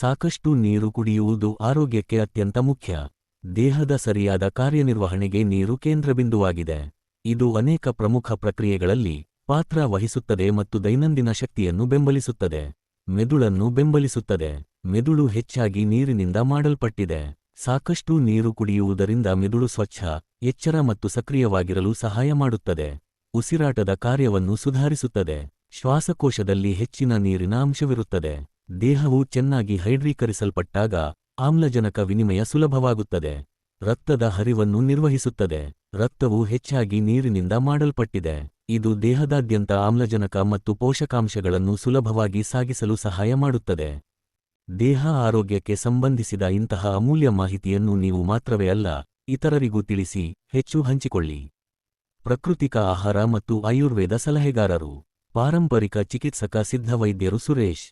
ಸಾಕಷ್ಟು ನೀರು ಕುಡಿಯುವುದು ಆರೋಗ್ಯಕ್ಕೆ ಅತ್ಯಂತ ಮುಖ್ಯ. ದೇಹದ ಸರಿಯಾದ ಕಾರ್ಯನಿರ್ವಹಣೆಗೆ ನೀರು ಕೇಂದ್ರಬಿಂದುವಾಗಿದೆ. ಇದು ಅನೇಕ ಪ್ರಮುಖ ಪ್ರಕ್ರಿಯೆಗಳಲ್ಲಿ ಪಾತ್ರ ವಹಿಸುತ್ತದೆ ಮತ್ತು ದೈನಂದಿನ ಶಕ್ತಿಯನ್ನು ಬೆಂಬಲಿಸುತ್ತದೆ. ಮೆದುಳನ್ನು ಬೆಂಬಲಿಸುತ್ತದೆ. ಮೆದುಳು ಹೆಚ್ಚಾಗಿ ನೀರಿನಿಂದ ಮಾಡಲ್ಪಟ್ಟಿದೆ. ಸಾಕಷ್ಟು ನೀರು ಕುಡಿಯುವುದರಿಂದ ಮೆದುಳು ಸ್ವಚ್ಛ, ಎಚ್ಚರ ಮತ್ತು ಸಕ್ರಿಯವಾಗಿರಲು ಸಹಾಯ ಮಾಡುತ್ತದೆ. ಉಸಿರಾಟದ ಕಾರ್ಯವನ್ನು ಸುಧಾರಿಸುತ್ತದೆ. ಶ್ವಾಸಕೋಶದಲ್ಲಿ ಹೆಚ್ಚಿನ ನೀರಿನ ಅಂಶವಿರುತ್ತದೆ. ದೇಹವು ಚೆನ್ನಾಗಿ ಹೈಡ್ರೀಕರಿಸಲ್ಪಟ್ಟಾಗ ಆಮ್ಲಜನಕ ವಿನಿಮಯ ಸುಲಭವಾಗುತ್ತದೆ. ರಕ್ತದ ಹರಿವನ್ನು ನಿರ್ವಹಿಸುತ್ತದೆ. ರಕ್ತವು ಹೆಚ್ಚಾಗಿ ನೀರಿನಿಂದ ಮಾಡಲ್ಪಟ್ಟಿದೆ. ಇದು ದೇಹದಾದ್ಯಂತ ಆಮ್ಲಜನಕ ಮತ್ತು ಪೋಷಕಾಂಶಗಳನ್ನು ಸುಲಭವಾಗಿ ಸಾಗಿಸಲು ಸಹಾಯ ಮಾಡುತ್ತದೆ. ದೇಹ ಆರೋಗ್ಯಕ್ಕೆ ಸಂಬಂಧಿಸಿದ ಇಂತಹ ಅಮೂಲ್ಯ ಮಾಹಿತಿಯನ್ನು ನೀವು ಮಾತ್ರವೇ ಅಲ್ಲ, ಇತರರಿಗೂ ತಿಳಿಸಿ, ಹೆಚ್ಚು ಹಂಚಿಕೊಳ್ಳಿ. ಪ್ರಾಕೃತಿಕ ಆಹಾರ ಮತ್ತು ಆಯುರ್ವೇದ ಸಲಹೆಗಾರರು, ಪಾರಂಪರಿಕ ಚಿಕಿತ್ಸಕ ಸಿದ್ಧ ವೈದ್ಯರು ಸುರೇಶ್